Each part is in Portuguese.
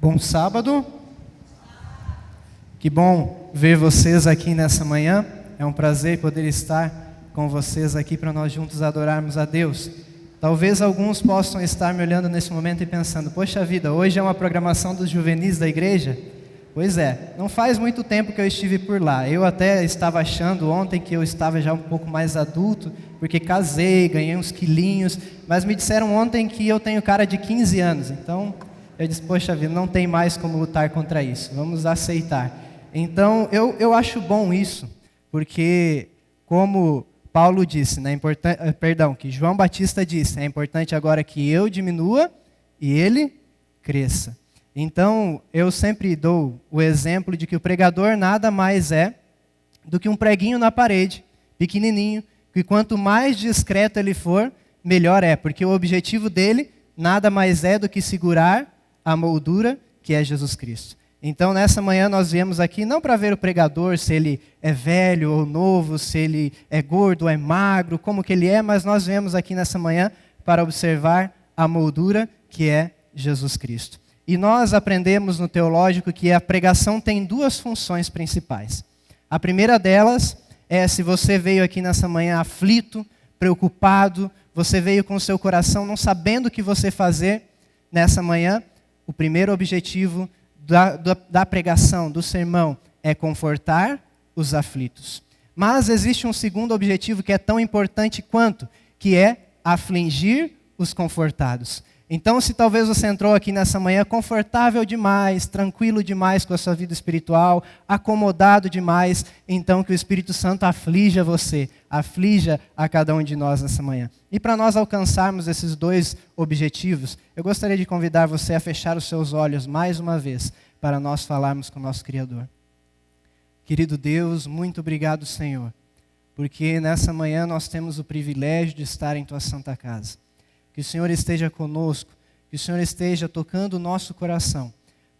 Bom sábado. Que bom ver vocês aqui nessa manhã. É um prazer poder estar com vocês aqui para nós juntos adorarmos a Deus. Talvez alguns possam estar me olhando nesse momento e pensando: poxa vida, hoje é uma programação dos juvenis da igreja? Pois é, não faz muito tempo que eu estive por lá. Eu até estava achando ontem que eu estava já um pouco mais adulto, porque casei, ganhei uns quilinhos, mas me disseram ontem que eu tenho cara de 15 anos. Então eu disse: poxa vida, não tem mais como lutar contra isso, vamos aceitar. Então eu acho bom isso, porque como Paulo disse, né, que João Batista disse, é importante agora que eu diminua e ele cresça. Então, eu sempre dou o exemplo de que o pregador nada mais é do que um preguinho na parede, pequenininho, que quanto mais discreto ele for, melhor é, porque o objetivo dele nada mais é do que segurar a moldura que é Jesus Cristo. Então, nessa manhã nós viemos aqui não para ver o pregador, se ele é velho ou novo, se ele é gordo ou é magro, como que ele é, mas nós viemos aqui nessa manhã para observar a moldura que é Jesus Cristo. E nós aprendemos no teológico que a pregação tem duas funções principais. A primeira delas é, se você veio aqui nessa manhã aflito, preocupado, você veio com o seu coração não sabendo o que você fazer nessa manhã, o primeiro objetivo da pregação, do sermão, é confortar os aflitos. Mas existe um segundo objetivo que é tão importante quanto, que é afligir os confortados. Então, se talvez você entrou aqui nessa manhã confortável demais, tranquilo demais com a sua vida espiritual, acomodado demais, então que o Espírito Santo aflija você, aflija a cada um de nós nessa manhã. E para nós alcançarmos esses dois objetivos, eu gostaria de convidar você a fechar os seus olhos mais uma vez, para nós falarmos com o nosso Criador. Querido Deus, muito obrigado, Senhor, porque nessa manhã nós temos o privilégio de estar em Tua Santa Casa. Que o Senhor esteja conosco, que o Senhor esteja tocando o nosso coração,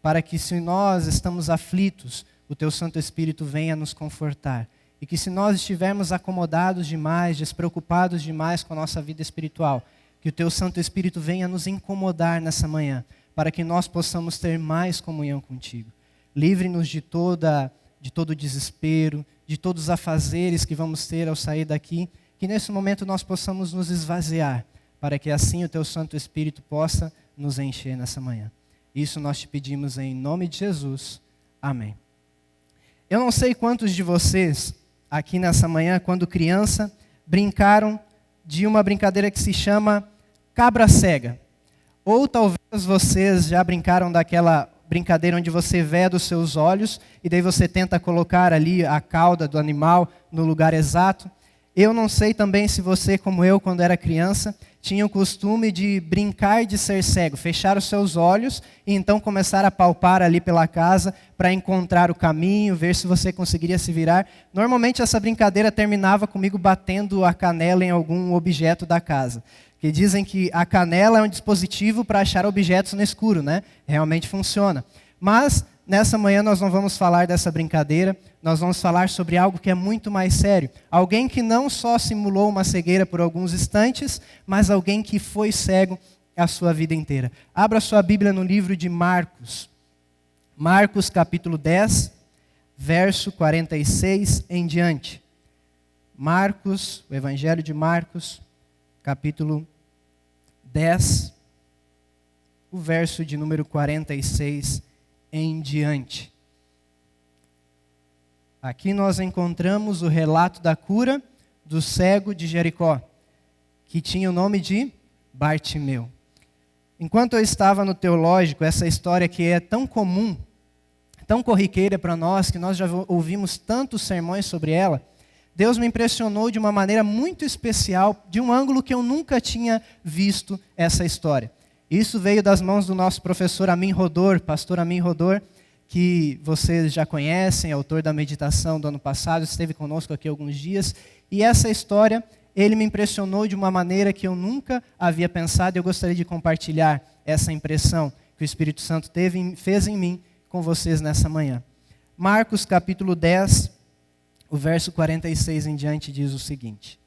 para que se nós estamos aflitos, o Teu Santo Espírito venha nos confortar. E que se nós estivermos acomodados demais, despreocupados demais com a nossa vida espiritual, que o Teu Santo Espírito venha nos incomodar nessa manhã, para que nós possamos ter mais comunhão contigo. Livre-nos de todo desespero, de todos os afazeres que vamos ter ao sair daqui, que nesse momento nós possamos nos esvaziar, para que assim o Teu Santo Espírito possa nos encher nessa manhã. Isso nós te pedimos em nome de Jesus. Amém. Eu não sei quantos de vocês, aqui nessa manhã, quando criança, brincaram de uma brincadeira que se chama cabra cega. Ou talvez vocês já brincaram daquela brincadeira onde você veda os seus olhos e daí você tenta colocar ali a cauda do animal no lugar exato. Eu não sei também se você, como eu, quando era criança, tinha o costume de brincar de ser cego, fechar os seus olhos e então começar a palpar ali pela casa para encontrar o caminho, ver se você conseguiria se virar. Normalmente essa brincadeira terminava comigo batendo a canela em algum objeto da casa. Que dizem que a canela é um dispositivo para achar objetos no escuro, né? Realmente funciona. Mas nessa manhã nós não vamos falar dessa brincadeira, nós vamos falar sobre algo que é muito mais sério. Alguém que não só simulou uma cegueira por alguns instantes, mas alguém que foi cego a sua vida inteira. Abra sua Bíblia no livro de Marcos. Marcos capítulo 10, verso 46 em diante. Marcos, o Evangelho de Marcos, capítulo 10, o verso de número 46 em diante. Aqui nós encontramos o relato da cura do cego de Jericó, que tinha o nome de Bartimeu. Enquanto eu estava no teológico, essa história que é tão comum, tão corriqueira para nós, que nós já ouvimos tantos sermões sobre ela, Deus me impressionou de uma maneira muito especial, de um ângulo que eu nunca tinha visto essa história. Isso veio das mãos do nosso professor Amin Rodor, pastor Amin Rodor, que vocês já conhecem, autor da meditação do ano passado, esteve conosco aqui alguns dias. E essa história, ele me impressionou de uma maneira que eu nunca havia pensado, e eu gostaria de compartilhar essa impressão que o Espírito Santo fez em mim com vocês nessa manhã. Marcos capítulo 10, o verso 46 em diante diz o seguinte: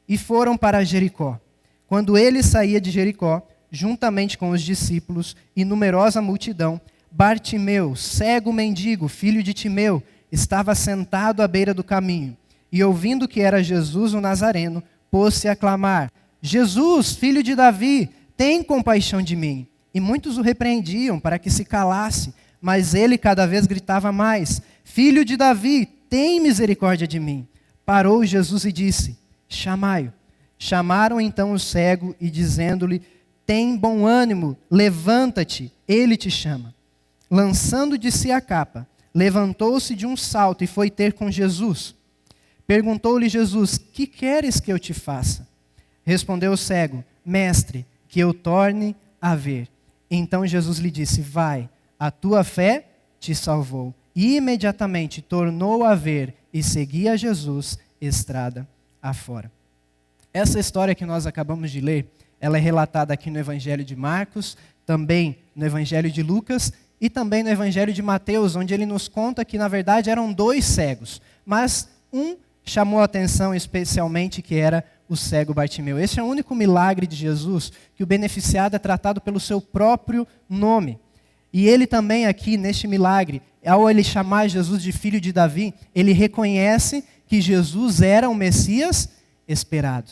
E foram para Jericó. Quando ele saía de Jericó, juntamente com os discípulos e numerosa multidão, Bartimeu, cego mendigo, filho de Timeu, estava sentado à beira do caminho, e ouvindo que era Jesus o Nazareno, pôs-se a clamar: Jesus, filho de Davi, tem compaixão de mim. E muitos o repreendiam para que se calasse, mas ele cada vez gritava mais: Filho de Davi, tem misericórdia de mim. Parou Jesus e disse: chamai-o. Chamaram então o cego e dizendo-lhe: tem bom ânimo, levanta-te, ele te chama. Lançando de si a capa, levantou-se de um salto e foi ter com Jesus. Perguntou-lhe Jesus: que queres que eu te faça? Respondeu o cego: mestre, que eu torne a ver. Então Jesus lhe disse: vai, a tua fé te salvou. E imediatamente tornou a ver e seguia Jesus estrada afora. Essa história que nós acabamos de ler, ela é relatada aqui no Evangelho de Marcos, também no Evangelho de Lucas e também no Evangelho de Mateus, onde ele nos conta que na verdade eram 2 cegos, mas um chamou a atenção especialmente, que era o cego Bartimeu. Esse é o único milagre de Jesus que o beneficiado é tratado pelo seu próprio nome. E ele também aqui, neste milagre, ao ele chamar Jesus de filho de Davi, ele reconhece que Jesus era o Messias esperado.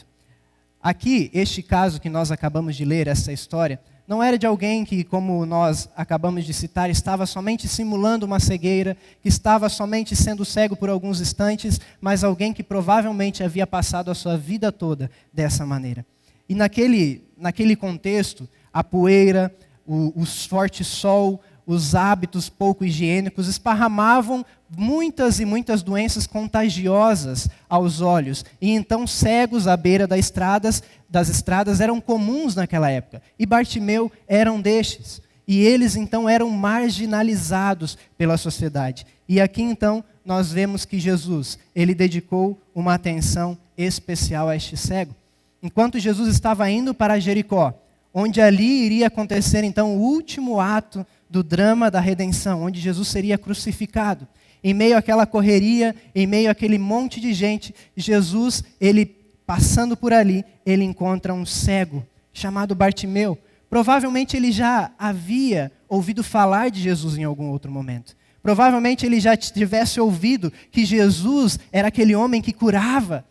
Aqui, este caso que nós acabamos de ler, essa história, não era de alguém que, como nós acabamos de citar, estava somente simulando uma cegueira, que estava somente sendo cego por alguns instantes, mas alguém que provavelmente havia passado a sua vida toda dessa maneira. E naquele contexto, a poeira, o forte sol, os hábitos pouco higiênicos esparramavam muitas e muitas doenças contagiosas aos olhos. E então cegos à beira das estradas eram comuns naquela época. E Bartimeu era um destes. E eles então eram marginalizados pela sociedade. E aqui então nós vemos que Jesus, ele dedicou uma atenção especial a este cego. Enquanto Jesus estava indo para Jericó, onde ali iria acontecer então o último ato do drama da redenção, onde Jesus seria crucificado. Em meio àquela correria, em meio àquele monte de gente, Jesus, ele passando por ali, ele encontra um cego chamado Bartimeu. Provavelmente ele já havia ouvido falar de Jesus em algum outro momento. Provavelmente ele já tivesse ouvido que Jesus era aquele homem que curava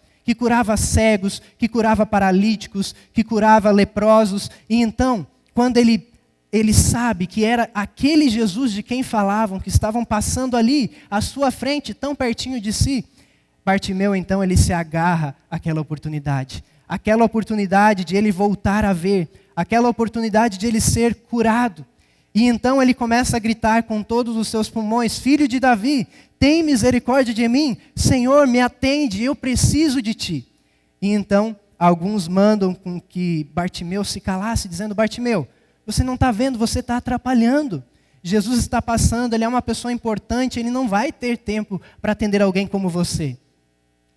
cegos, que curava paralíticos, que curava leprosos. E então, quando ele sabe que era aquele Jesus de quem falavam, que estavam passando ali, à sua frente, tão pertinho de si, Bartimeu, então, ele se agarra àquela oportunidade de ele voltar a ver, aquela oportunidade de ele ser curado. E então ele começa a gritar com todos os seus pulmões: Filho de Davi, tem misericórdia de mim, Senhor, me atende, eu preciso de ti. E então, alguns mandam com que Bartimeu se calasse, dizendo: Bartimeu, você não está vendo, você está atrapalhando. Jesus está passando, ele é uma pessoa importante, ele não vai ter tempo para atender alguém como você.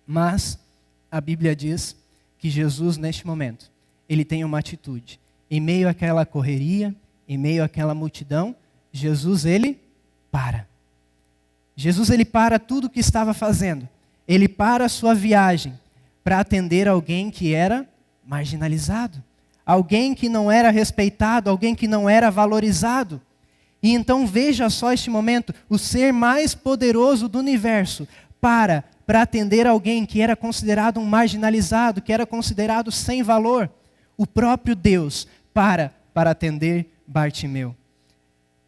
Mas a Bíblia diz que Jesus, neste momento, ele tem uma atitude. Em meio àquela correria, em meio àquela multidão, Jesus, ele para. Jesus, ele para tudo o que estava fazendo. Ele para a sua viagem para atender alguém que era marginalizado. Alguém que não era respeitado, alguém que não era valorizado. E então veja só este momento, o ser mais poderoso do universo para atender alguém que era considerado um marginalizado, que era considerado sem valor. O próprio Deus para atender Bartimeu.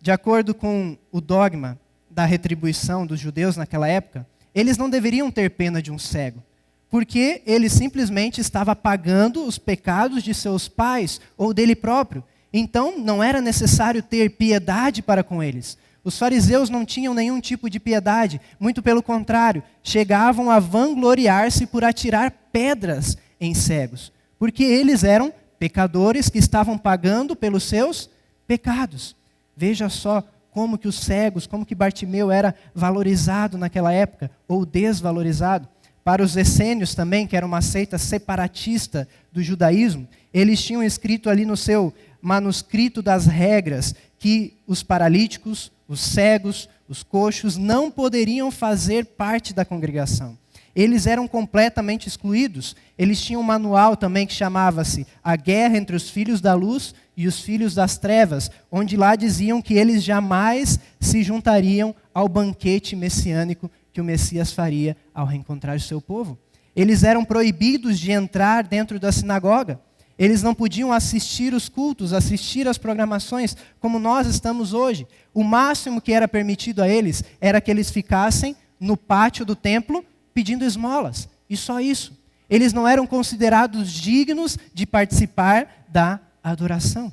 De acordo com o dogma da retribuição dos judeus naquela época, eles não deveriam ter pena de um cego, porque ele simplesmente estava pagando os pecados de seus pais ou dele próprio. Então, não era necessário ter piedade para com eles. Os fariseus não tinham nenhum tipo de piedade, muito pelo contrário, chegavam a vangloriar-se por atirar pedras em cegos, porque eles eram pecadores que estavam pagando pelos seus pecados. Veja só como que os cegos, como que Bartimeu era valorizado naquela época, ou desvalorizado. Para os essênios também, que era uma seita separatista do judaísmo, eles tinham escrito ali no seu manuscrito das regras que os paralíticos, os cegos, os coxos não poderiam fazer parte da congregação. Eles eram completamente excluídos. Eles tinham um manual também que chamava-se A Guerra entre os Filhos da Luz e os filhos das trevas, onde lá diziam que eles jamais se juntariam ao banquete messiânico que o Messias faria ao reencontrar o seu povo. Eles eram proibidos de entrar dentro da sinagoga. Eles não podiam assistir os cultos, assistir às programações como nós estamos hoje. O máximo que era permitido a eles era que eles ficassem no pátio do templo pedindo esmolas. E só isso. Eles não eram considerados dignos de participar da adoração.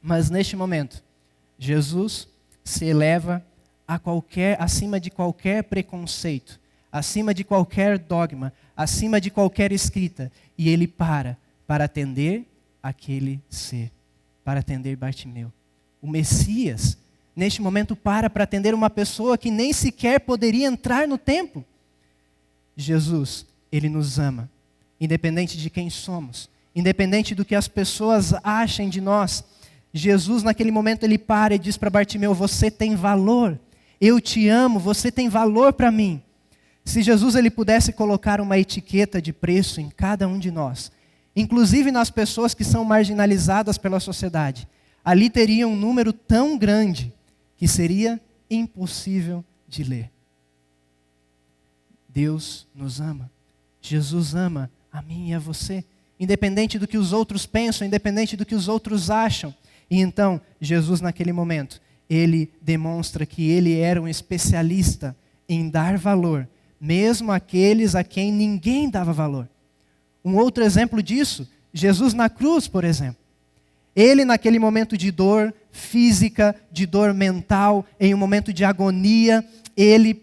Mas neste momento, Jesus se eleva acima de qualquer preconceito, acima de qualquer dogma, acima de qualquer escrita, e ele para atender aquele ser, para atender Bartimeu. O Messias, neste momento, para atender uma pessoa que nem sequer poderia entrar no templo. Jesus, ele nos ama, independente de quem somos, independente do que as pessoas achem de nós. Jesus, naquele momento, ele para e diz para Bartimeu: você tem valor, eu te amo, você tem valor para mim. Se Jesus ele pudesse colocar uma etiqueta de preço em cada um de nós, inclusive nas pessoas que são marginalizadas pela sociedade, ali teria um número tão grande que seria impossível de ler. Deus nos ama. Jesus ama a mim e a você, independente do que os outros pensam, independente do que os outros acham. E então, Jesus naquele momento, ele demonstra que ele era um especialista em dar valor, mesmo àqueles a quem ninguém dava valor. Um outro exemplo disso, Jesus na cruz, por exemplo. Ele naquele momento de dor física, de dor mental, em um momento de agonia, ele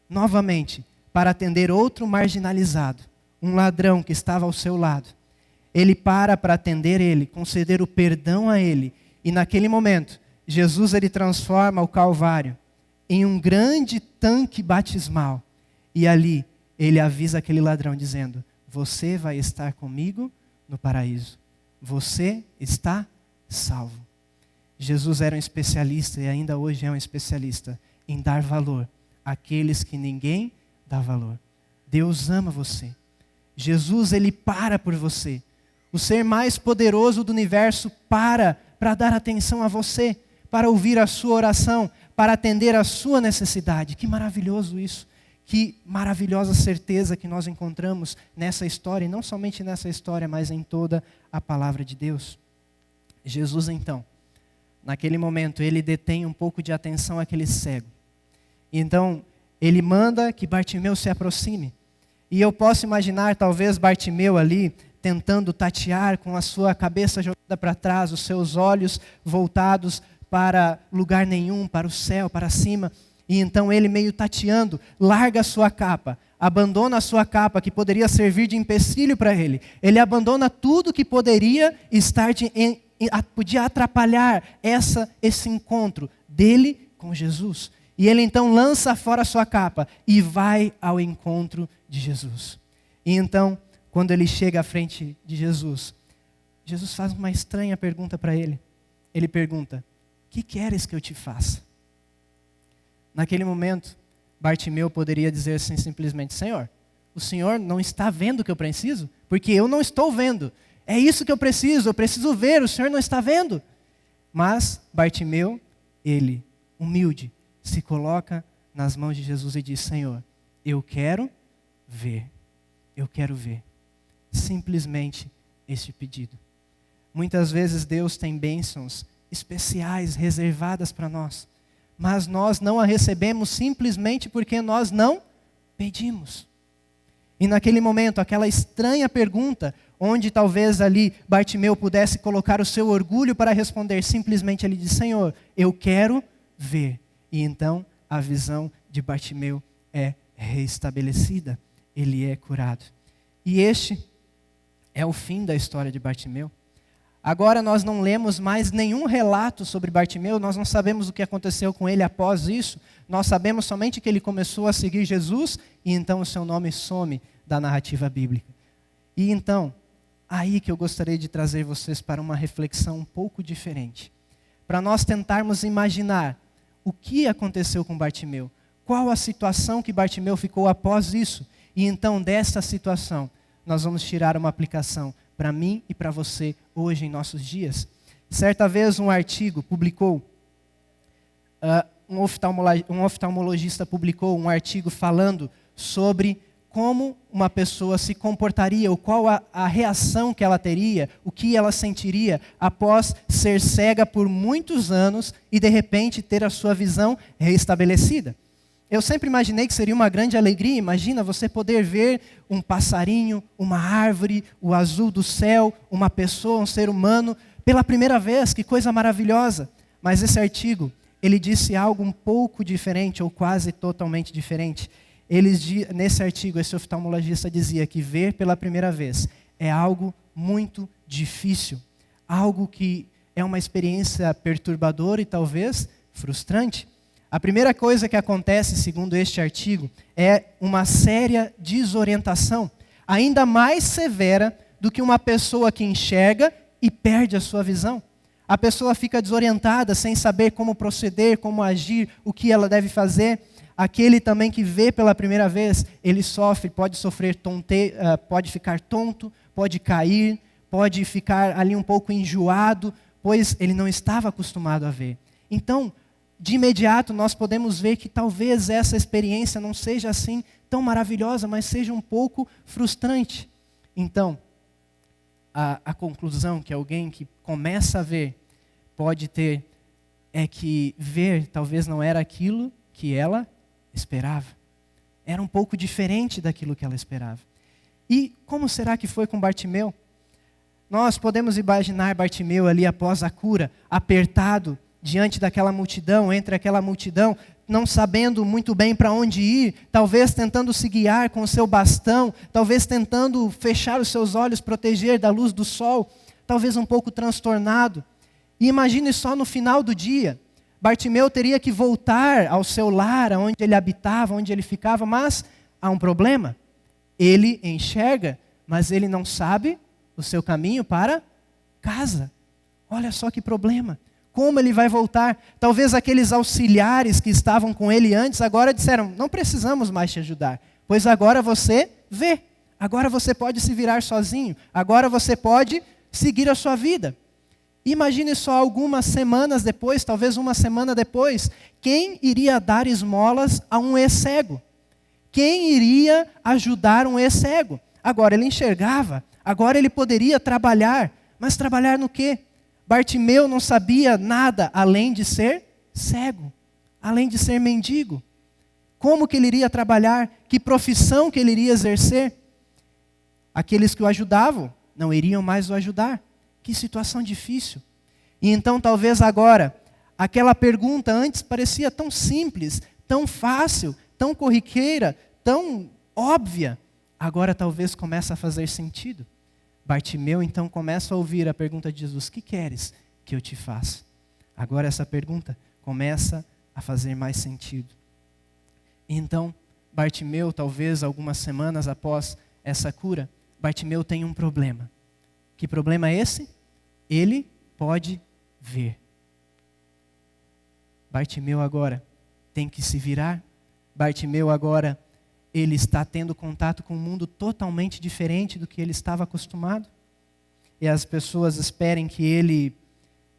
novamente, para atender outro marginalizado, um ladrão que estava ao seu lado. Ele para atender ele, conceder o perdão a ele. E naquele momento, Jesus ele transforma o Calvário em um grande tanque batismal. E ali, ele avisa aquele ladrão dizendo: você vai estar comigo no paraíso. Você está salvo. Jesus era um especialista e ainda hoje é um especialista em dar valor àqueles que ninguém dá valor. Deus ama você. Jesus, ele para por você. O ser mais poderoso do universo para dar atenção a você, para ouvir a sua oração, para atender a sua necessidade. Que maravilhoso isso. Que maravilhosa certeza que nós encontramos nessa história, e não somente nessa história, mas em toda a palavra de Deus. Jesus, então, naquele momento, ele detém um pouco de atenção àquele cego. Então, ele manda que Bartimeu se aproxime. E eu posso imaginar, talvez, Bartimeu ali, tentando tatear com a sua cabeça jogada para trás, os seus olhos voltados para lugar nenhum, para o céu, para cima. E então ele, meio tateando, larga a sua capa, abandona a sua capa que poderia servir de empecilho para ele. Ele abandona tudo que poderia podia atrapalhar esse encontro dele com Jesus. E ele então lança fora a sua capa e vai ao encontro de Jesus. E então, quando ele chega à frente de Jesus, Jesus faz uma estranha pergunta para ele. Ele pergunta: que queres que eu te faça? Naquele momento, Bartimeu poderia dizer assim simplesmente: Senhor, o Senhor não está vendo o que eu preciso? Porque eu não estou vendo. É isso que eu preciso ver, o Senhor não está vendo. Mas Bartimeu, ele, humilde, se coloca nas mãos de Jesus e diz: Senhor, eu quero ver. Eu quero ver. Simplesmente este pedido. Muitas vezes Deus tem bênçãos especiais, reservadas para nós. Mas nós não a recebemos simplesmente porque nós não pedimos. E naquele momento, aquela estranha pergunta, onde talvez ali Bartimeu pudesse colocar o seu orgulho para responder, simplesmente ele diz: Senhor, eu quero ver. E então a visão de Bartimeu é reestabelecida, ele é curado. E este é o fim da história de Bartimeu. Agora nós não lemos mais nenhum relato sobre Bartimeu, nós não sabemos o que aconteceu com ele após isso, nós sabemos somente que ele começou a seguir Jesus e então o seu nome some da narrativa bíblica. E então, aí que eu gostaria de trazer vocês para uma reflexão um pouco diferente, para nós tentarmos imaginar o que aconteceu com Bartimeu, qual a situação que Bartimeu ficou após isso, e então dessa situação nós vamos tirar uma aplicação para mim e para você hoje em nossos dias. Certa vez um artigo publicou, um oftalmologista publicou um artigo falando sobre como uma pessoa se comportaria, ou qual a reação que ela teria, o que ela sentiria após ser cega por muitos anos e de repente ter a sua visão reestabelecida. Eu sempre imaginei que seria uma grande alegria. Imagina você poder ver um passarinho, uma árvore, o azul do céu, uma pessoa, um ser humano, pela primeira vez. Que coisa maravilhosa. Mas esse artigo, ele disse algo um pouco diferente, ou quase totalmente diferente. Nesse artigo, esse oftalmologista dizia que ver pela primeira vez é algo muito difícil. Algo que é uma experiência perturbadora e talvez frustrante. A primeira coisa que acontece, segundo este artigo, é uma séria desorientação, ainda mais severa do que uma pessoa que enxerga e perde a sua visão. A pessoa fica desorientada, sem saber como proceder, como agir, o que ela deve fazer. Aquele também que vê pela primeira vez, ele pode pode ficar tonto, pode cair, pode ficar ali um pouco enjoado, pois ele não estava acostumado a ver. Então, de imediato, nós podemos ver que talvez essa experiência não seja assim tão maravilhosa, mas seja um pouco frustrante. Então, a conclusão que alguém que começa a ver pode ter é que ver talvez não era aquilo que ela esperava. Era um pouco diferente daquilo que ela esperava. E como será que foi com Bartimeu? Nós podemos imaginar Bartimeu ali após a cura, apertado, diante daquela multidão, entre aquela multidão, não sabendo muito bem para onde ir, talvez tentando se guiar com o seu bastão, talvez tentando fechar os seus olhos, proteger da luz do sol, talvez um pouco transtornado. E imagine só no final do dia, Bartimeu teria que voltar ao seu lar, onde ele habitava, onde ele ficava, mas há um problema. Ele enxerga, mas ele não sabe o seu caminho para casa. Olha só que problema. Como ele vai voltar? Talvez aqueles auxiliares que estavam com ele antes agora disseram, não precisamos mais te ajudar, pois agora você vê, agora você pode se virar sozinho, agora você pode seguir a sua vida. Imagine só algumas semanas depois, talvez uma semana depois, quem iria dar esmolas a um ex-cego? Quem iria ajudar um ex-cego? Agora ele enxergava, agora ele poderia trabalhar, mas trabalhar no quê? Bartimeu não sabia nada além de ser cego, além de ser mendigo. Como que ele iria trabalhar? Que profissão que ele iria exercer? Aqueles que o ajudavam não iriam mais o ajudar. Que situação difícil. E então talvez agora, aquela pergunta antes parecia tão simples, tão fácil, tão corriqueira, tão óbvia, agora talvez comece a fazer sentido. Bartimeu então começa a ouvir a pergunta de Jesus, o que queres que eu te faça? Agora essa pergunta começa a fazer mais sentido. Então, Bartimeu, talvez algumas semanas após essa cura, Bartimeu tem um problema. Que problema é esse? Ele pode ver. Bartimeu agora tem que se virar. Bartimeu agora, ele está tendo contato com um mundo totalmente diferente do que ele estava acostumado. E as pessoas esperem que ele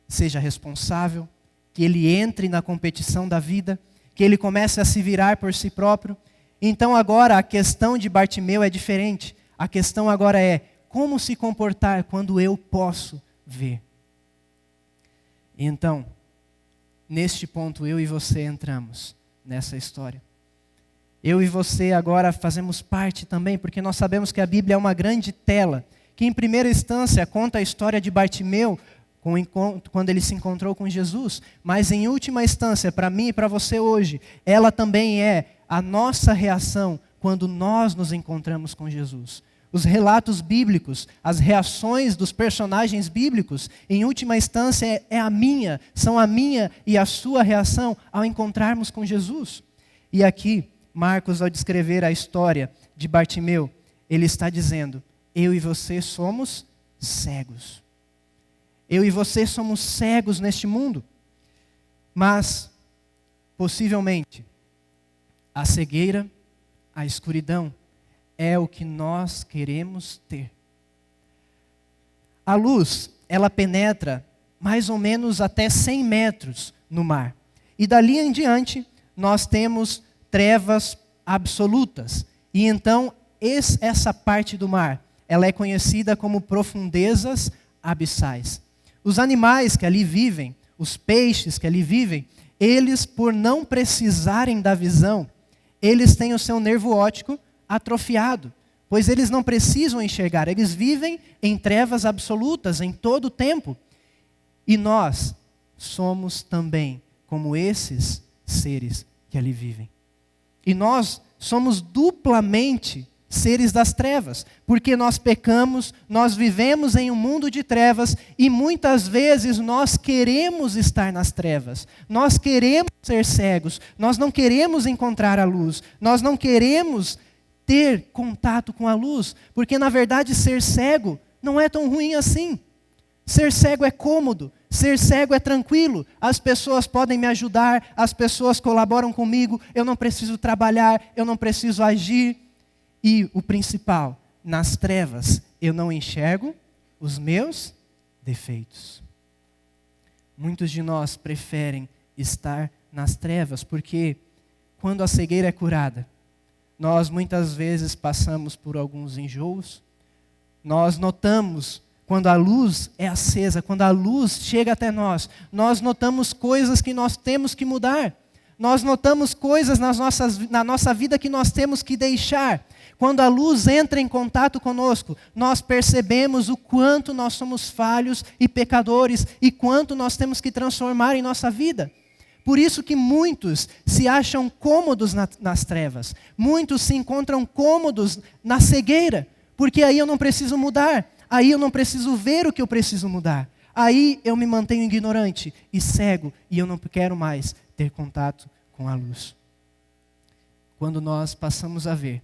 seja responsável, que ele entre na competição da vida, que ele comece a se virar por si próprio. Então agora a questão de Bartimeu é diferente. A questão agora é como se comportar quando eu posso ver. Então, neste ponto eu e você entramos nessa história. Eu e você agora fazemos parte também, porque nós sabemos que a Bíblia é uma grande tela, que em primeira instância conta a história de Bartimeu, quando ele se encontrou com Jesus, mas em última instância, para mim e para você hoje, ela também é a nossa reação quando nós nos encontramos com Jesus. Os relatos bíblicos, as reações dos personagens bíblicos, em última instância são a minha e a sua reação ao encontrarmos com Jesus. E aqui, Marcos, ao descrever a história de Bartimeu, ele está dizendo, eu e você somos cegos. Eu e você somos cegos neste mundo. Mas, possivelmente, a cegueira, a escuridão, é o que nós queremos ter. A luz, ela penetra mais ou menos até 100 metros no mar. E dali em diante, nós temos trevas absolutas. E então, essa parte do mar, ela é conhecida como profundezas abissais. Os animais que ali vivem, os peixes que ali vivem, eles, por não precisarem da visão, eles têm o seu nervo óptico atrofiado, pois eles não precisam enxergar, eles vivem em trevas absolutas em todo o tempo. E nós somos também como esses seres que ali vivem. E nós somos duplamente seres das trevas, porque nós pecamos, nós vivemos em um mundo de trevas e muitas vezes nós queremos estar nas trevas, nós queremos ser cegos, nós não queremos encontrar a luz, nós não queremos ter contato com a luz, porque na verdade ser cego não é tão ruim assim. Ser cego é cômodo, ser cego é tranquilo, as pessoas podem me ajudar, as pessoas colaboram comigo, eu não preciso trabalhar, eu não preciso agir. E o principal, nas trevas, eu não enxergo os meus defeitos. Muitos de nós preferem estar nas trevas, porque quando a cegueira é curada, nós muitas vezes passamos por alguns enjoos, nós notamos quando a luz é acesa, quando a luz chega até nós, nós notamos coisas que nós temos que mudar, nós notamos coisas na nossa vida que nós temos que deixar. Quando a luz entra em contato conosco, nós percebemos o quanto nós somos falhos e pecadores e quanto nós temos que transformar em nossa vida. Por isso que muitos se acham cômodos nas trevas, muitos se encontram cômodos na cegueira, porque aí eu não preciso mudar, aí eu não preciso ver o que eu preciso mudar, aí eu me mantenho ignorante e cego e eu não quero mais ter contato com a luz. Quando nós passamos a ver,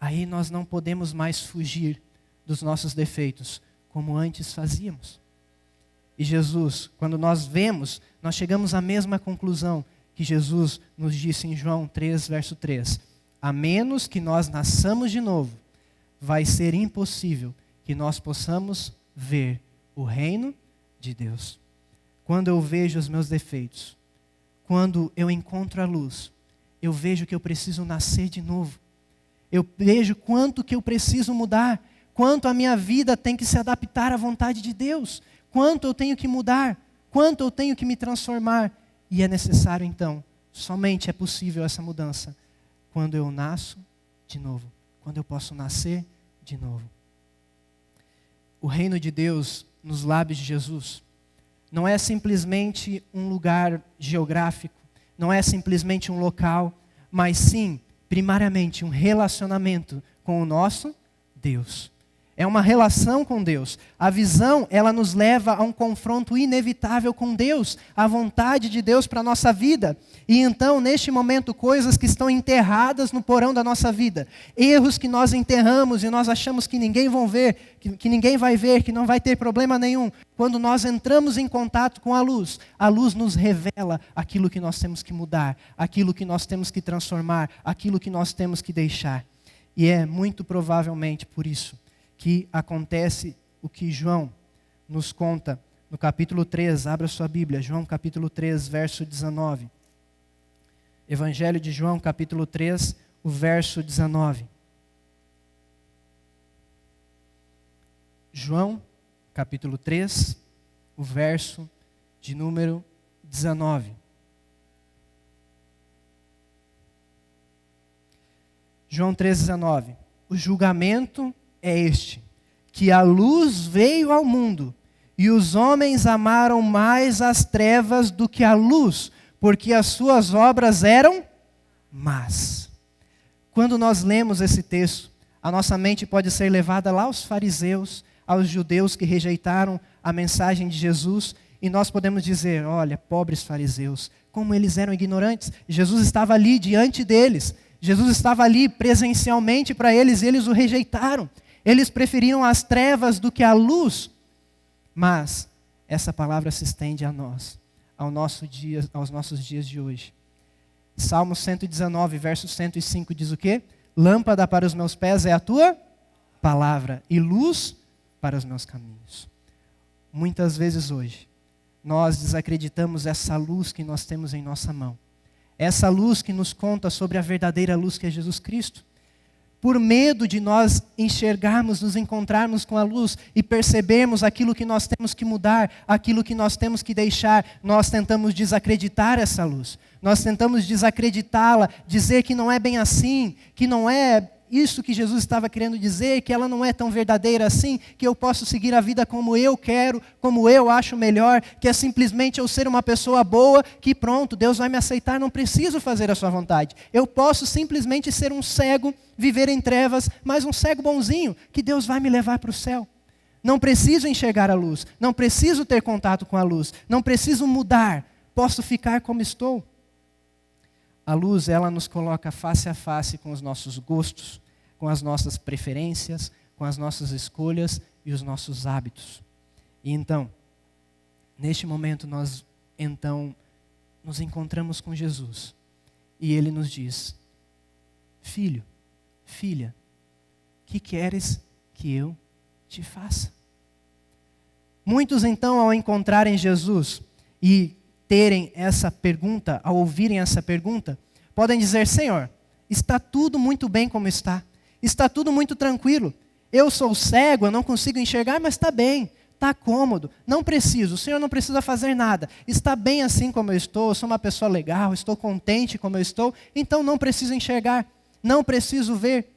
aí nós não podemos mais fugir dos nossos defeitos, como antes fazíamos. E Jesus, quando nós vemos, nós chegamos à mesma conclusão que Jesus nos disse em João 3, verso 3. A menos que nós nasçamos de novo, vai ser impossível que nós possamos ver o reino de Deus. Quando eu vejo os meus defeitos, quando eu encontro a luz, eu vejo que eu preciso nascer de novo. Eu vejo quanto que eu preciso mudar, quanto a minha vida tem que se adaptar à vontade de Deus, quanto eu tenho que mudar, quanto eu tenho que me transformar. E é necessário então, somente é possível essa mudança, quando eu nasço de novo, quando eu posso nascer de novo. O reino de Deus nos lábios de Jesus não é simplesmente um lugar geográfico, não é simplesmente um local, mas sim, primariamente, um relacionamento com o nosso Deus. É uma relação com Deus. A visão, ela nos leva a um confronto inevitável com Deus, a vontade de Deus para a nossa vida. E então, neste momento, coisas que estão enterradas no porão da nossa vida, erros que nós enterramos e nós achamos que ninguém vai ver, que ninguém vai ver, que não vai ter problema nenhum. Quando nós entramos em contato com a luz nos revela aquilo que nós temos que mudar, aquilo que nós temos que transformar, aquilo que nós temos que deixar. E é muito provavelmente por isso que acontece o que João nos conta no capítulo 3, abra sua Bíblia, João capítulo 3, verso 19. Evangelho de João, capítulo 3, o verso 19. João, capítulo 3, o verso de número 19. João 3, 19. O julgamento é este, que a luz veio ao mundo, e os homens amaram mais as trevas do que a luz, porque as suas obras eram más. Quando nós lemos esse texto, a nossa mente pode ser levada lá aos fariseus, aos judeus que rejeitaram a mensagem de Jesus, e nós podemos dizer, olha, pobres fariseus, como eles eram ignorantes. Jesus estava ali diante deles, Jesus estava ali presencialmente para eles, e eles o rejeitaram. Eles preferiram as trevas do que a luz. Mas essa palavra se estende a nós, aos nossos dias de hoje. Salmo 119, verso 105 diz o quê? Lâmpada para os meus pés é a tua palavra e luz para os meus caminhos. muitas vezes hoje, nós desacreditamos essa luz que nós temos em nossa mão. Essa luz que nos conta sobre a verdadeira luz que é Jesus Cristo. Por medo de nós enxergarmos, nos encontrarmos com a luz e percebermos aquilo que nós temos que mudar, aquilo que nós temos que deixar, nós tentamos desacreditar essa luz. Nós tentamos desacreditá-la, dizer que não é bem assim, que não é isso que Jesus estava querendo dizer, que ela não é tão verdadeira assim, que eu posso seguir a vida como eu quero, como eu acho melhor, que é simplesmente eu ser uma pessoa boa, que pronto, Deus vai me aceitar, não preciso fazer a sua vontade. Eu posso simplesmente ser um cego, viver em trevas, mas um cego bonzinho, que Deus vai me levar para o céu. Não preciso enxergar a luz, não preciso ter contato com a luz, não preciso mudar, posso ficar como estou. A luz, ela nos coloca face a face com os nossos gostos, com as nossas preferências, com as nossas escolhas e os nossos hábitos. E então, neste momento nós nos encontramos com Jesus. E Ele nos diz: filho, filha, que queres que eu te faça? Muitos então, ao encontrarem Jesus e terem essa pergunta, ao ouvirem essa pergunta, podem dizer: Senhor, está tudo muito bem como está tudo muito tranquilo, eu sou cego, eu não consigo enxergar, mas está bem, está cômodo, não preciso, o Senhor não precisa fazer nada, está bem assim como eu sou uma pessoa legal, estou contente como eu estou, então não preciso enxergar, não preciso ver,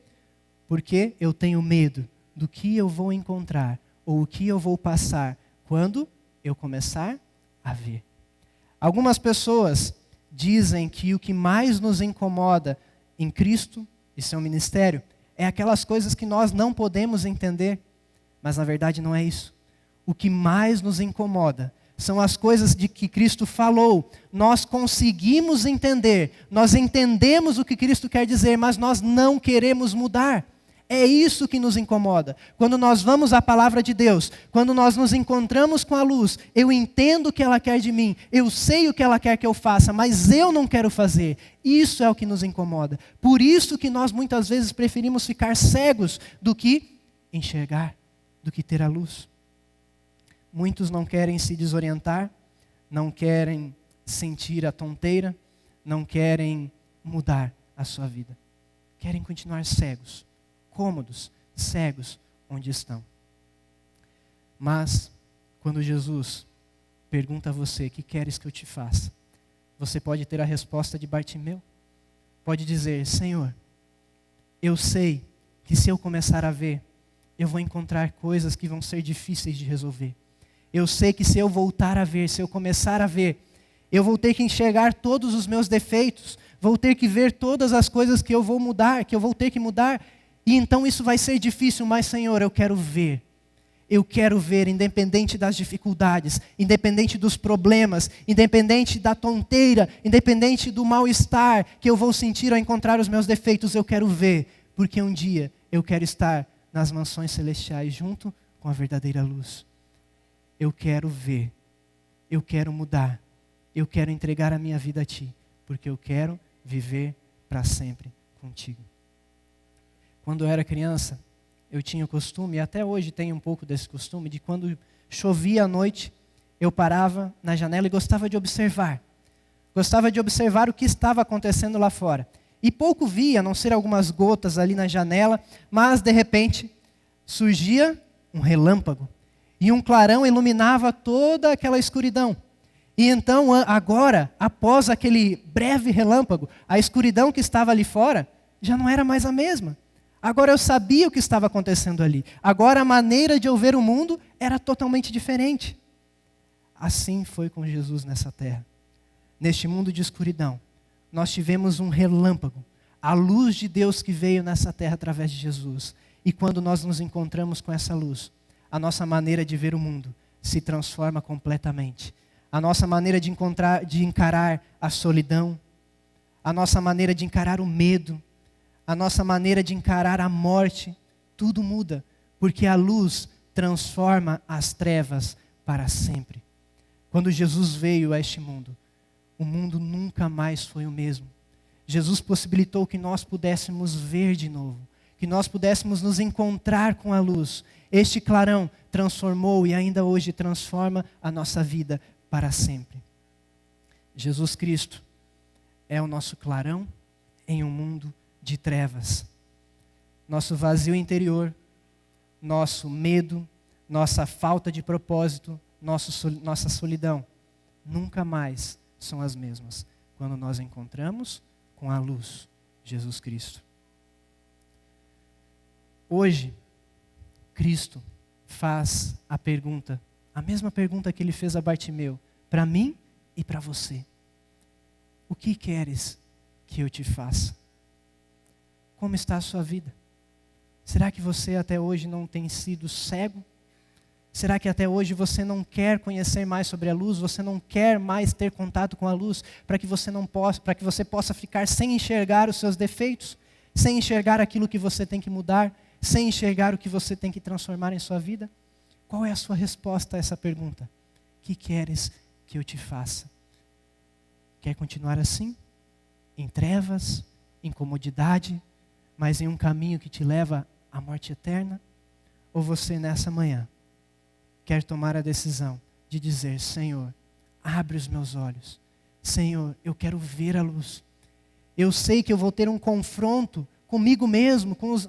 porque eu tenho medo do que eu vou encontrar, ou o que eu vou passar, quando eu começar a ver. Algumas pessoas dizem que o que mais nos incomoda em Cristo e seu ministério é aquelas coisas que nós não podemos entender, mas na verdade não é isso. O que mais nos incomoda são as coisas de que Cristo falou. Nós conseguimos entender, nós entendemos o que Cristo quer dizer, mas nós não queremos mudar. É isso que nos incomoda. Quando nós vamos à palavra de Deus, quando nós nos encontramos com a luz, eu entendo o que ela quer de mim, eu sei o que ela quer que eu faça, mas eu não quero fazer. Isso é o que nos incomoda. Por isso que nós muitas vezes preferimos ficar cegos do que enxergar, do que ter a luz. Muitos não querem se desorientar, não querem sentir a tonteira, não querem mudar a sua vida. Querem continuar cegos. Cômodos, cegos, onde estão. Mas, quando Jesus pergunta a você: que queres que eu te faça? Você pode ter a resposta de Bartimeu. Pode dizer: Senhor, eu sei que se eu começar a ver, eu vou encontrar coisas que vão ser difíceis de resolver. Eu sei que se eu voltar a ver, se eu começar a ver, eu vou ter que enxergar todos os meus defeitos, vou ter que ver todas as coisas que eu vou mudar, que eu vou ter que mudar. E então isso vai ser difícil, mas Senhor, eu quero ver. Eu quero ver, independente das dificuldades, independente dos problemas, independente da tonteira, independente do mal-estar que eu vou sentir ao encontrar os meus defeitos, eu quero ver. Porque um dia eu quero estar nas mansões celestiais junto com a verdadeira luz. Eu quero ver, eu quero mudar, eu quero entregar a minha vida a Ti, porque eu quero viver para sempre contigo. Quando eu era criança, eu tinha o costume, e até hoje tenho um pouco desse costume, de quando chovia à noite, eu parava na janela e gostava de observar. Gostava de observar o que estava acontecendo lá fora. E pouco via, a não ser algumas gotas ali na janela, mas de repente surgia um relâmpago. E um clarão iluminava toda aquela escuridão. E então, agora, após aquele breve relâmpago, a escuridão que estava ali fora já não era mais a mesma. Agora eu sabia o que estava acontecendo ali. Agora a maneira de eu ver o mundo era totalmente diferente. Assim foi com Jesus nessa terra. Neste mundo de escuridão, nós tivemos um relâmpago. A luz de Deus que veio nessa terra através de Jesus. E quando nós nos encontramos com essa luz, a nossa maneira de ver o mundo se transforma completamente. A nossa maneira de encarar a solidão, a nossa maneira de encarar o medo, a nossa maneira de encarar a morte, tudo muda, porque a luz transforma as trevas para sempre. Quando Jesus veio a este mundo, o mundo nunca mais foi o mesmo. Jesus possibilitou que nós pudéssemos ver de novo, que nós pudéssemos nos encontrar com a luz. Este clarão transformou e ainda hoje transforma a nossa vida para sempre. Jesus Cristo é o nosso clarão em um mundo de trevas. Nosso vazio interior, nosso medo, nossa falta de propósito, nossa solidão, nunca mais são as mesmas quando nós encontramos com a luz, Jesus Cristo. Hoje, Cristo faz a pergunta, a mesma pergunta que ele fez a Bartimeu, para mim e para você. O que queres que eu te faça? Como está a sua vida? Será que você até hoje não tem sido cego? Será que até hoje você não quer conhecer mais sobre a luz? Você não quer mais ter contato com a luz para que você possa ficar sem enxergar os seus defeitos, sem enxergar aquilo que você tem que mudar, sem enxergar o que você tem que transformar em sua vida? Qual é a sua resposta a essa pergunta? O que queres que eu te faça? Quer continuar assim? Em trevas, em comodidade, mas em um caminho que te leva à morte eterna? Ou você nessa manhã quer tomar a decisão de dizer: Senhor, abre os meus olhos. Senhor, eu quero ver a luz. Eu sei que eu vou ter um confronto comigo mesmo, com os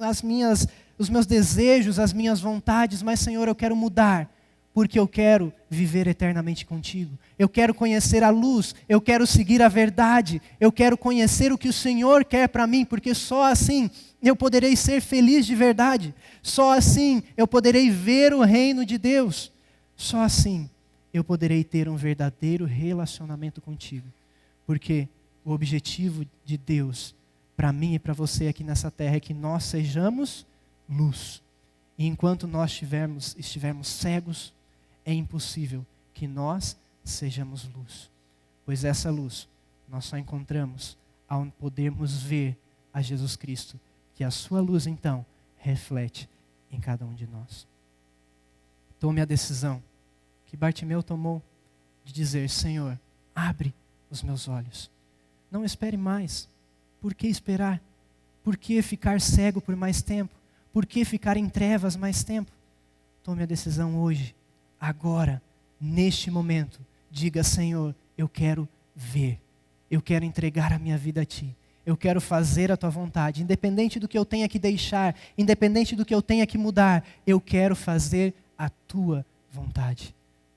meus desejos, as minhas vontades, mas Senhor, eu quero mudar, porque eu quero viver eternamente contigo. Eu quero conhecer a luz, eu quero seguir a verdade, eu quero conhecer o que o Senhor quer para mim, porque só assim eu poderei ser feliz de verdade. Só assim eu poderei ver o reino de Deus. Só assim eu poderei ter um verdadeiro relacionamento contigo. Porque o objetivo de Deus para mim e para você aqui nessa terra é que nós sejamos luz. E enquanto nós estivermos cegos, é impossível que nós sejamos luz. Pois essa luz nós só encontramos ao podermos ver a Jesus Cristo, que a sua luz então reflete em cada um de nós. Tome a decisão que Bartimeu tomou de dizer: Senhor, abre os meus olhos. Não espere mais. Por que esperar? Por que ficar cego por mais tempo? Por que ficar em trevas mais tempo? Tome a decisão hoje, agora, neste momento. Diga: Senhor, eu quero ver. Eu quero entregar a minha vida a Ti. Eu quero fazer a Tua vontade. Independente do que eu tenha que deixar, independente do que eu tenha que mudar, eu quero fazer a Tua vontade.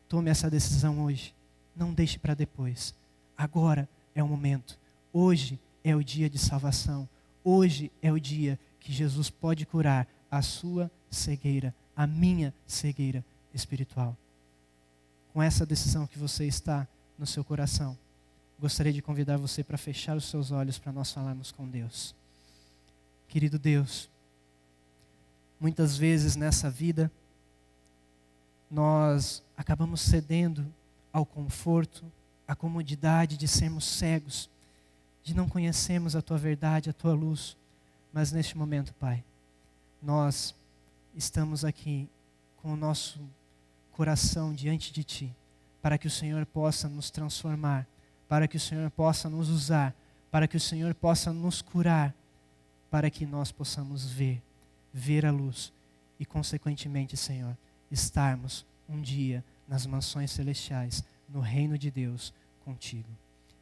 Tome essa decisão hoje. Não deixe para depois. Agora é o momento. Hoje é o dia de salvação. Hoje é o dia que Jesus pode curar a sua cegueira, a minha cegueira espiritual. Com essa decisão que você está no seu coração, gostaria de convidar você para fechar os seus olhos para nós falarmos com Deus. Querido Deus, muitas vezes nessa vida, nós acabamos cedendo ao conforto, à comodidade de sermos cegos, de não conhecermos a Tua verdade, a Tua luz. Mas neste momento, Pai, nós estamos aqui com o nosso coração diante de Ti, para que o Senhor possa nos transformar, para que o Senhor possa nos usar, para que o Senhor possa nos curar, para que nós possamos ver a luz e, consequentemente, Senhor, estarmos um dia nas mansões celestiais, no reino de Deus, contigo.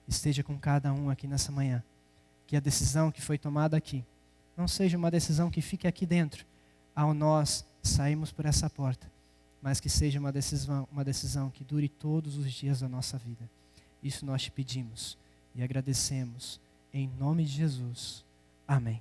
Esteja com cada um aqui nessa manhã. Que a decisão que foi tomada aqui não seja uma decisão que fique aqui dentro, ao nós sairmos por essa porta, mas que seja uma decisão que dure todos os dias da nossa vida. Isso nós te pedimos e agradecemos em nome de Jesus. Amém.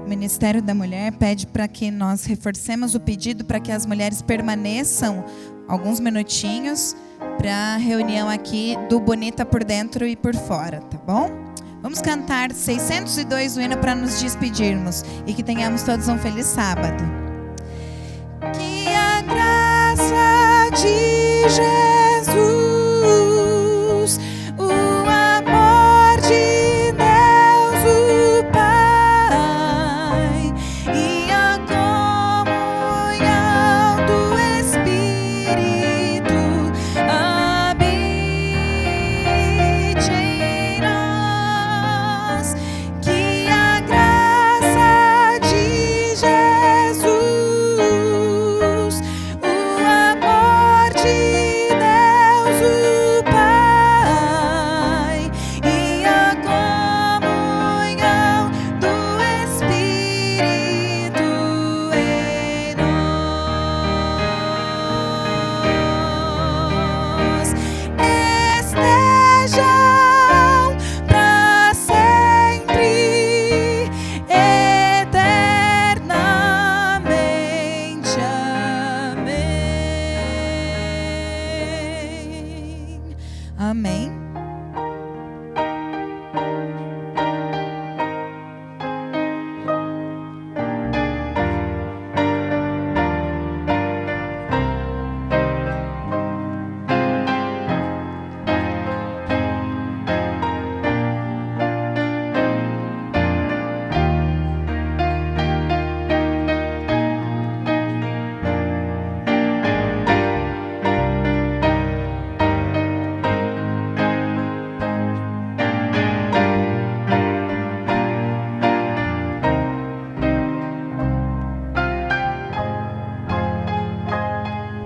O Ministério da Mulher pede para que nós reforcemos o pedido para que as mulheres permaneçam alguns minutinhos para a reunião aqui do Bonita por Dentro e por Fora, tá bom? Vamos cantar 602 o hino para nos despedirmos e que tenhamos todos um feliz sábado. Que a graça de Jesus